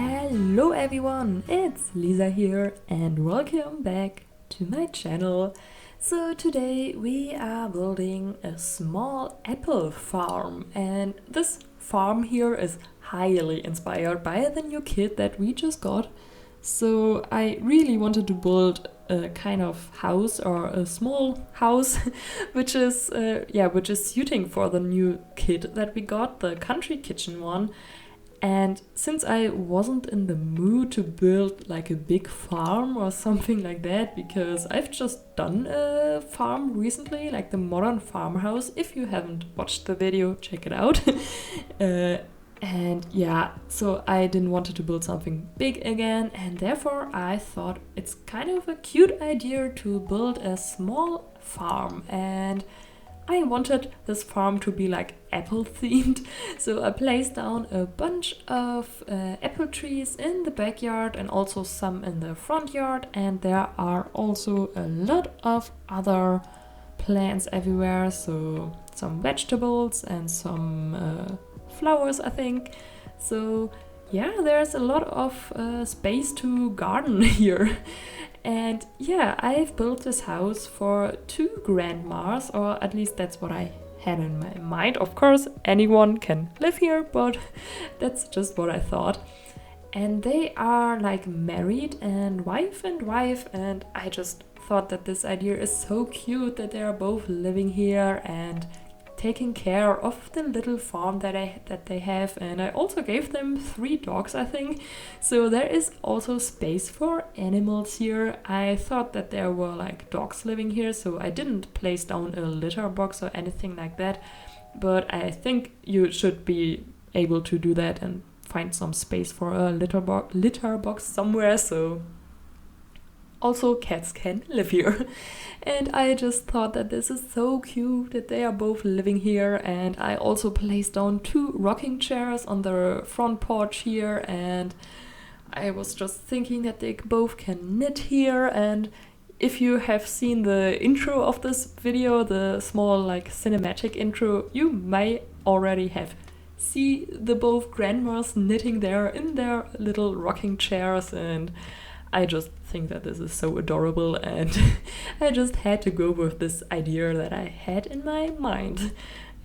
Hello everyone, it's Lisa here and welcome back to my channel. So today we are building a small apple farm, and this farm here is highly inspired by the new kit that we just got. So I really wanted to build a kind of house or a small house which is suiting for the new kit that we got, the country kitchen one. And since I wasn't in the mood to build like a big farm or something like that, because I've just done a farm recently, like the modern farmhouse. If you haven't watched the video, check it out. So I didn't want to build something big again, and therefore I thought it's kind of a cute idea to build a small farm, and I wanted this farm to be like apple themed, so I placed down a bunch of apple trees in the backyard and also some in the front yard, and there are also a lot of other plants everywhere, so some vegetables and some flowers, I think. So yeah, there's a lot of space to garden here. And yeah, I've built this house for 2 grandmas, or at least that's what I had in my mind. Of course, anyone can live here, but that's just what I thought. And they are like married and wife, and I just thought that this idea is so cute that they are both living here and taking care of the little farm that they have. And I also gave them 3 dogs, I think, so there is also space for animals here. I thought that there were like dogs living here, so I didn't place down a litter box or anything like that, but I think you should be able to do that and find some space for a litter box somewhere, so also cats can live here. And I just thought that this is so cute that they are both living here. And I also placed down 2 rocking chairs on the front porch here, and I was just thinking that they both can knit here. And if you have seen the intro of this video, the small like cinematic intro, you may already have see the both grandmas knitting there in their little rocking chairs, and I just think that this is so adorable, and I just had to go with this idea that I had in my mind,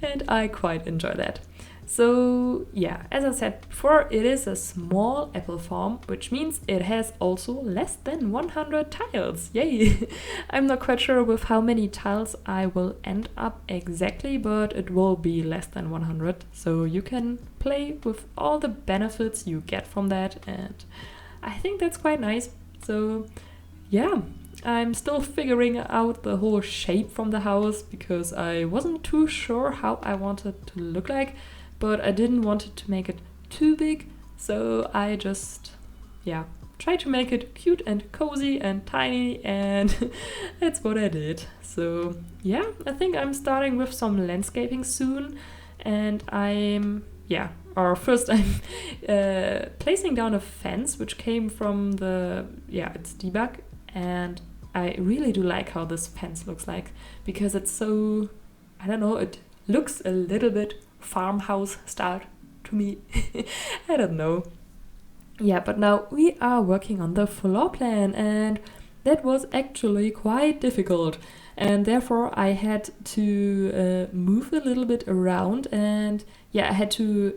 and I quite enjoy that. So yeah, as I said before, it is a small apple farm, which means it has also less than 100 tiles. Yay! I'm not quite sure with how many tiles I will end up exactly, but it will be less than 100, so you can play with all the benefits you get from that, and I think that's quite nice. So yeah, I'm still figuring out the whole shape from the house, because I wasn't too sure how I wanted it to look like, but I didn't want it to make it too big, so I just tried to make it cute and cozy and tiny, and that's what I did. So yeah, I think I'm starting with some landscaping soon, and first I'm placing down a fence which came from it's debug, and I really do like how this fence looks like, because it's so, I don't know, it looks a little bit farmhouse style to me. I don't know. Yeah, but now we are working on the floor plan, and that was actually quite difficult, and therefore I had to move a little bit around, and I had to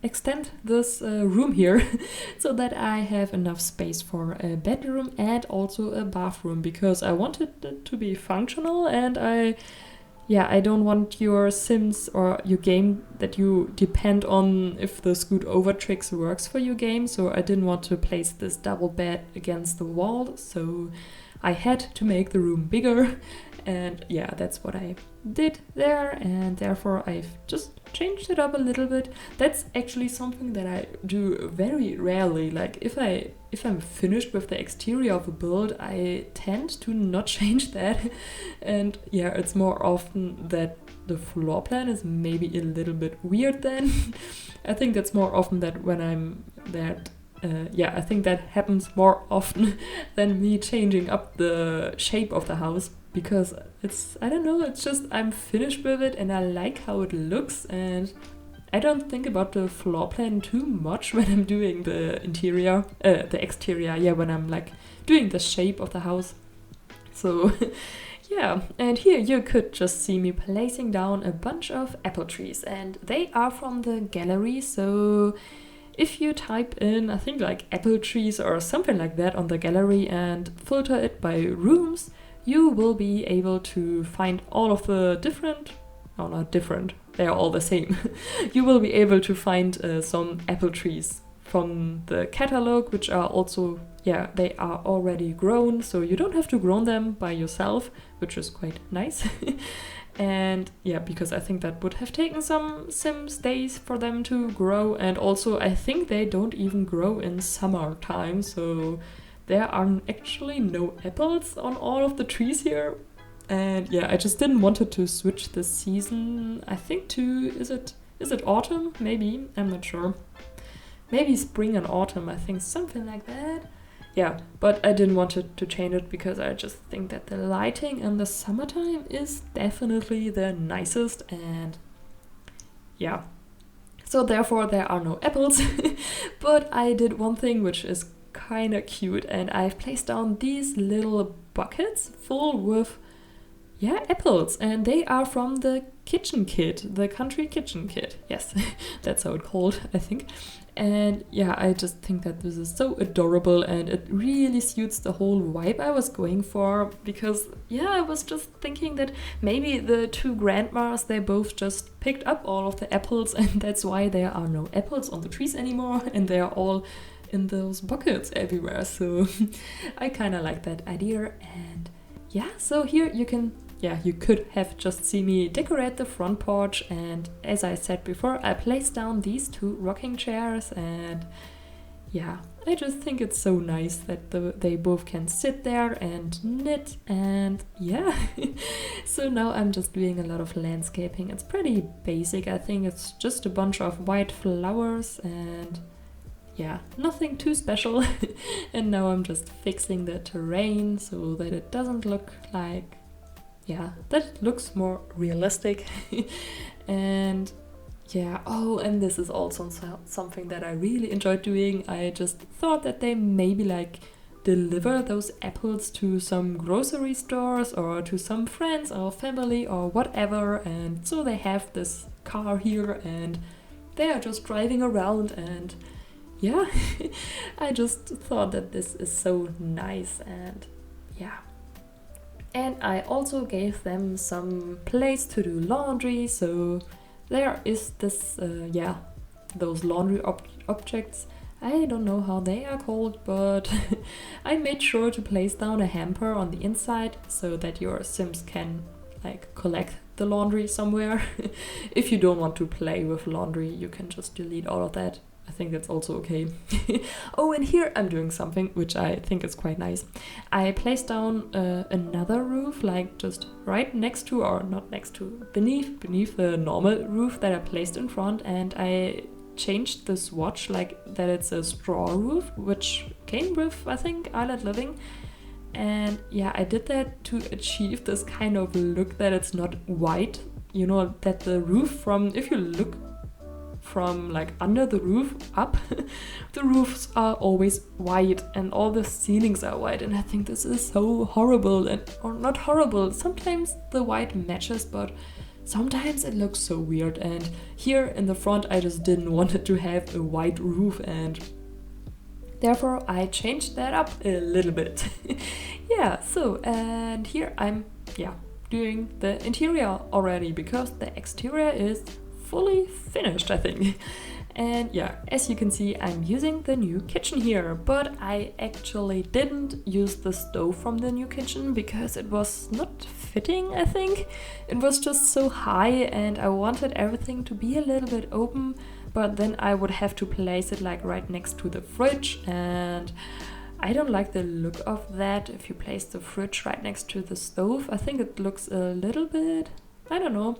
extend this room here so that I have enough space for a bedroom and also a bathroom, because I wanted it to be functional, and I don't want your Sims or your game that you depend on if the scoot over tricks works for your game, so I didn't want to place this double bed against the wall, so I had to make the room bigger, and that's what I did there, and therefore I've just changed it up a little bit. That's actually something that I do very rarely. Like if I'm finished with the exterior of a build, I tend to not change that, and it's more often that the floor plan is maybe a little bit weird then. I think that's more often that when I'm that I think that happens more often than me changing up the shape of the house, because it's, I don't know, it's just I'm finished with it and I like how it looks, and I don't think about the floor plan too much when I'm doing the interior, the exterior, yeah, when I'm like doing the shape of the house. So yeah, and here you could just see me placing down a bunch of apple trees, and they are from the gallery. So if you type in, I think like apple trees or something like that on the gallery and filter it by rooms, you will be able to find all of the different, no, not different, they are all the same. You will be able to find some apple trees from the catalog, which are also, yeah, they are already grown, so you don't have to grow them by yourself, which is quite nice. And yeah, because I think that would have taken some Sims days for them to grow, and also I think they don't even grow in summertime, so there are actually no apples on all of the trees here. And yeah, I just didn't want it to switch the season, I think to, is it autumn? Maybe, I'm not sure. Maybe spring and autumn, I think, something like that. Yeah, but I didn't want it to change it because I just think that the lighting in the summertime is definitely the nicest, and yeah. So therefore there are no apples, but I did one thing which is kind of cute, and I've placed down these little buckets full with, yeah, apples, and they are from the kitchen kit, the country kitchen kit. Yes, that's how it's called, I think. And yeah, I just think that this is so adorable, and it really suits the whole vibe I was going for, because yeah, I was just thinking that maybe the two grandmas, they both just picked up all of the apples, and that's why there are no apples on the trees anymore, and they are all in those buckets everywhere. So I kind of like that idea. And yeah, so here you can, yeah, you could have just seen me decorate the front porch, and as I said before, I placed down these two rocking chairs, and yeah, I just think it's so nice that they both can sit there and knit, and yeah. So now I'm just doing a lot of landscaping. It's pretty basic, I think it's just a bunch of white flowers, and yeah, nothing too special. And now I'm just fixing the terrain so that it doesn't look like, yeah, that looks more realistic. And yeah, oh, and this is also something that I really enjoyed doing. I just thought that they maybe like deliver those apples to some grocery stores or to some friends or family or whatever, and so they have this car here and they are just driving around, and yeah, I just thought that this is so nice. And yeah, and I also gave them some place to do laundry, so there is this, yeah, those laundry objects. I don't know how they are called, but I made sure to place down a hamper on the inside so that your Sims can like collect the laundry somewhere. If you don't want to play with laundry, you can just delete all of that. I think that's also okay. Oh, and here I'm doing something which I think is quite nice. I placed down another roof, like just right next to, or not next to, beneath the normal roof that I placed in front, and I changed the swatch like that it's a straw roof, which came with, I think, Island Living. And yeah, I did that to achieve this kind of look that it's not white, you know, that the roof from, if you look from like under the roof up, the roofs are always white and all the ceilings are white, and I think this is so horrible, and or not horrible, sometimes the white matches, but sometimes it looks so weird. And here in the front I just didn't want it to have a white roof, and therefore I changed that up a little bit. Yeah, so, and here I'm, yeah, doing the interior already, because the exterior is fully finished, I think. And yeah, as you can see, I'm using the new kitchen here, but I actually didn't use the stove from the new kitchen because it was not fitting, I think. It was just so high and I wanted everything to be a little bit open, but then I would have to place it like right next to the fridge, and I don't like the look of that if you place the fridge right next to the stove. I think it looks a little bit, I don't know,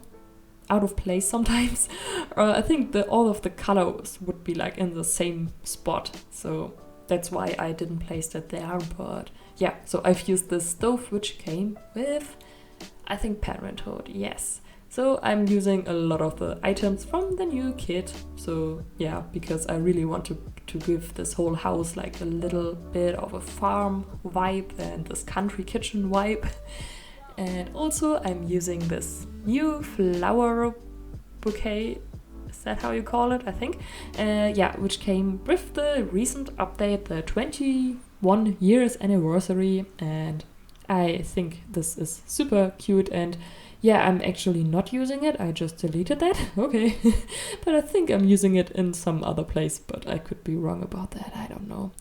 out of place sometimes. I think all of the colors would be like in the same spot, so that's why I didn't place it there. But yeah, so I've used the stove which came with, I think, Parenthood, yes. So I'm using a lot of the items from the new kit. So yeah, because I really want to give this whole house like a little bit of a farm vibe and this country kitchen vibe. And also I'm using this new flower bouquet. Is that how you call it? I think. Yeah, which came with the recent update, the 21 years anniversary. And I think this is super cute, and yeah, I'm actually not using it. I just deleted that. Okay. But I think I'm using it in some other place, but I could be wrong about that. I don't know.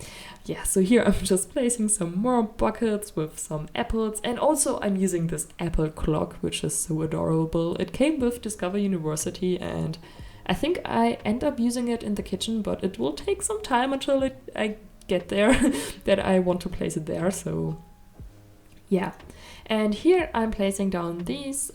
Yeah, so here I'm just placing some more buckets with some apples, and also I'm using this apple clock, which is so adorable. It came with Discover University, and I think I end up using it in the kitchen, but it will take some time until I get there that I want to place it there. So yeah, and here I'm placing down these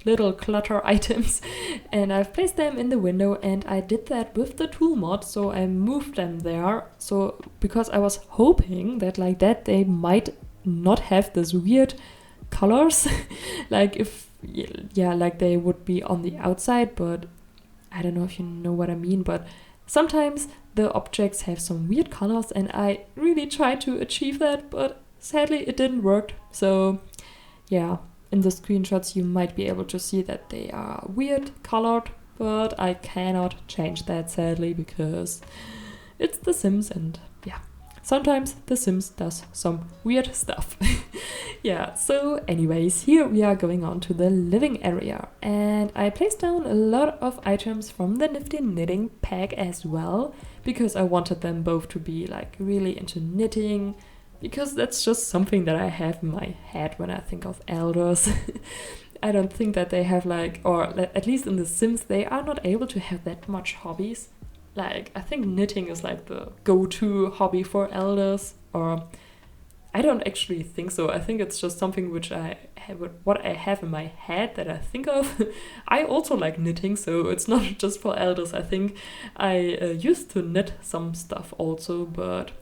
little clutter items, and I've placed them in the window, and I did that with the tool mod, so I moved them there. So because I was hoping that like that they might not have this weird colors like if like they would be on the outside, but I don't know if you know what I mean, but sometimes the objects have some weird colors, and I really tried to achieve that, but sadly it didn't work. So yeah, in the screenshots you might be able to see that they are weird colored, but I cannot change that sadly because it's The Sims, and yeah, sometimes The Sims does some weird stuff. Yeah, so anyways, here we are going on to the living area, and I placed down a lot of items from the Nifty Knitting pack as well, because I wanted them both to be like really into knitting, because that's just something that I have in my head when I think of elders. I don't think that they have like, or at least in The Sims, they are not able to have that much hobbies. Like, I think knitting is like the go-to hobby for elders, or I don't actually think so. I think it's just something which I have, what I have in my head that I think of. I also like knitting, so it's not just for elders. I think I used to knit some stuff also, but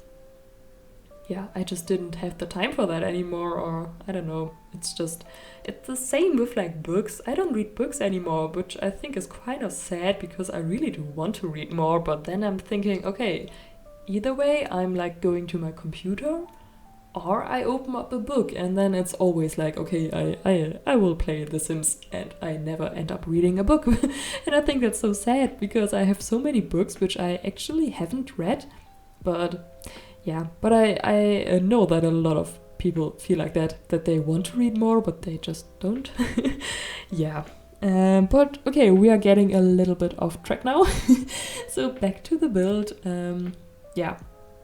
yeah, I just didn't have the time for that anymore, or I don't know. It's the same with like books. I don't read books anymore, which I think is kind of sad because I really do want to read more, but then I'm thinking, okay, either way, I'm like going to my computer or I open up a book, and then it's always like, okay, I will play The Sims, and I never end up reading a book. And I think that's so sad because I have so many books which I actually haven't read, but yeah, but I know that a lot of people feel like that they want to read more, but they just don't. Yeah. But okay, we are getting a little bit off track now. So back to the build. Yeah,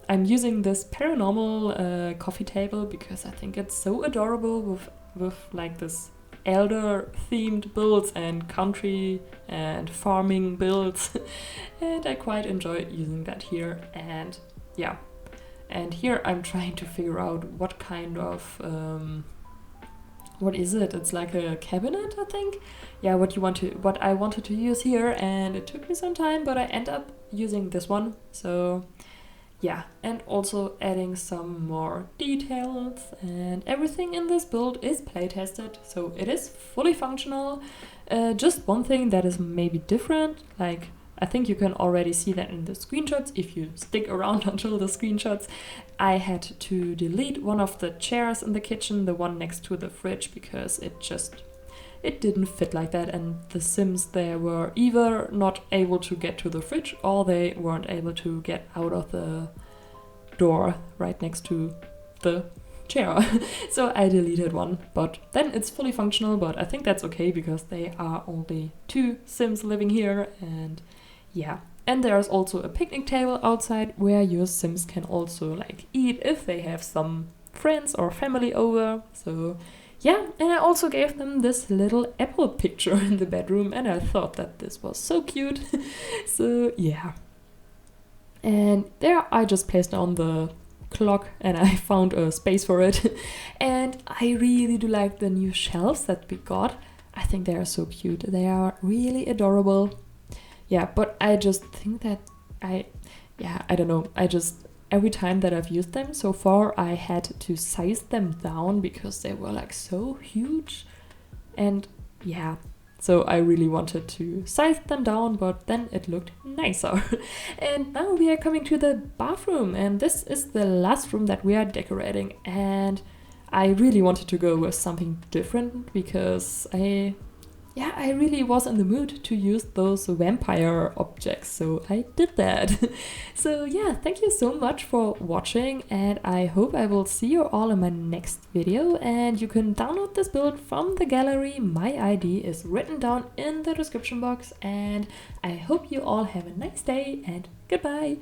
I'm using this paranormal coffee table because I think it's so adorable with like this elder themed builds and country and farming builds. And I quite enjoy using that here. And yeah. And here I'm trying to figure out what kind of, what is it? It's like a cabinet, I think. Yeah, what I wanted to use here, and it took me some time, but I end up using this one. So yeah, and also adding some more details, and everything in this build is playtested, so it is fully functional. Just one thing that is maybe different, like I think you can already see that in the screenshots if you stick around until the screenshots. I had to delete one of the chairs in the kitchen, the one next to the fridge, because it didn't fit like that, and the Sims, they were either not able to get to the fridge or they weren't able to get out of the door right next to the chair. So I deleted one, but then it's fully functional, but I think that's okay because they are only 2 Sims living here, and yeah. And there's also a picnic table outside where your Sims can also like eat if they have some friends or family over. So yeah, and I also gave them this little apple picture in the bedroom, and I thought that this was so cute. So yeah. And there I just placed down the clock and I found a space for it. And I really do like the new shelves that we got. I think they are so cute. They are really adorable. Yeah, but I just think that I don't know. Every time that I've used them so far, I had to size them down because they were like so huge. And yeah, so I really wanted to size them down, but then it looked nicer. And now we are coming to the bathroom, and this is the last room that we are decorating. And I really wanted to go with something different because I really was in the mood to use those vampire objects, so I did that. So yeah, thank you so much for watching, and I hope I will see you all in my next video. And you can download this build from the gallery. My ID is written down in the description box, and I hope you all have a nice day, and goodbye!